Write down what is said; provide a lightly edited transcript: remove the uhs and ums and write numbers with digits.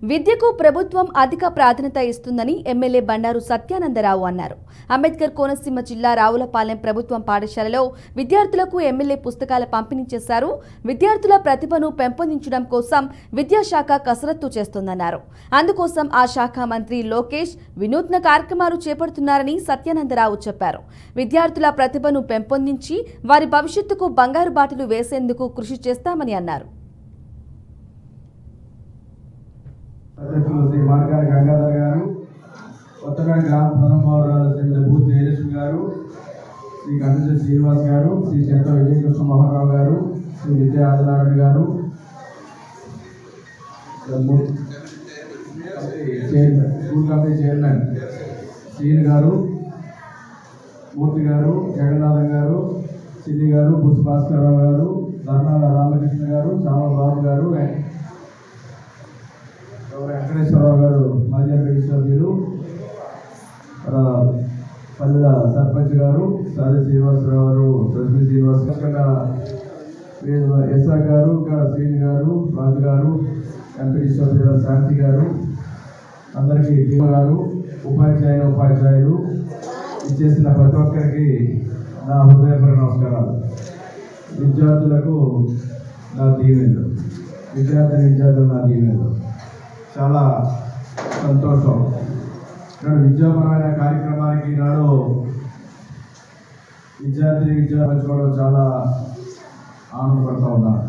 విద్యకు ప్రభుత్వం అధిక ప్రాధాన్యత ఇస్తుందని ఎమ్మెల్యే బండారు సత్యానందరావు అన్నారు. అంబేద్కర్ కోనసీమ జిల్లా రావులపాలెం ప్రభుత్వం పాఠశాలలో విద్యార్థులకు ఎమ్మెల్యే పుస్తకాల పంపిణీ చేశారు. విద్యార్థుల ప్రతిభను పెంపొందించడం కోసం విద్యాశాఖ కసరత్తు చేస్తోందన్నారు. అందుకోసం ఆ శాఖ మంత్రి లోకేష్ వినూత్న కార్యక్రమాలు చేపడుతున్నారని సత్యానందరావు చెప్పారు. విద్యార్థుల ప్రతిభను పెంపొందించి వారి భవిష్యత్తుకు బంగారు బాటలు వేసేందుకు కృషి చేస్తామని అన్నారు. శ్రీ మార్గారి గంగాధర్ గారు, కొత్తగా గ్రామ ప్రథమపౌరురాలు శ్రీ భూ జయలక్ష్మి గారు, శ్రీ గణేశ శ్రీనివాస్ గారు, శ్రీ చెంత విజయకృష్ణ మోహన్రావు గారు, శ్రీ విద్యా ఆదినారాయణ గారు, స్కూల్ కమిటీ చైర్మన్ శ్రీని గారు, మూర్తి గారు, జగన్నాథన్ గారు, సిద్ధి గారు, బుస్ భాస్కరరావు గారు, ధర్నాల రామకృష్ణ గారు, సామబాబు గారు, వెంకటేశ్వరరావు గారు, మాజీ ఎంపీడీ సభ్యులు, పల్లెల సర్పంచ్ గారు, సాది శ్రీనివాసరావు గారు, లక్ష్మీ శ్రీనివాస్ ఎస్ఆర్ గారు, శ్రీని గారు, రాజు గారు, ఎంపీడీ సభ్యులు శాంతి గారు, అందరికీ టీం గారు, ఉపాధ్యాయులు ఇచ్చేసిన ప్రతి ఒక్కరికి నా హృదయపూర్వక నమస్కారాలు. విద్యార్థులకు నా దీవెనలు, విద్యార్థులు నా దీవెనలు. చాలా సంతోషం. ఈనాడు విద్యాపరమైన కార్యక్రమానికి ఈనాడు విద్యార్థి పంచుకోవడం చాలా ఆనందపడుతూ ఉన్నారు.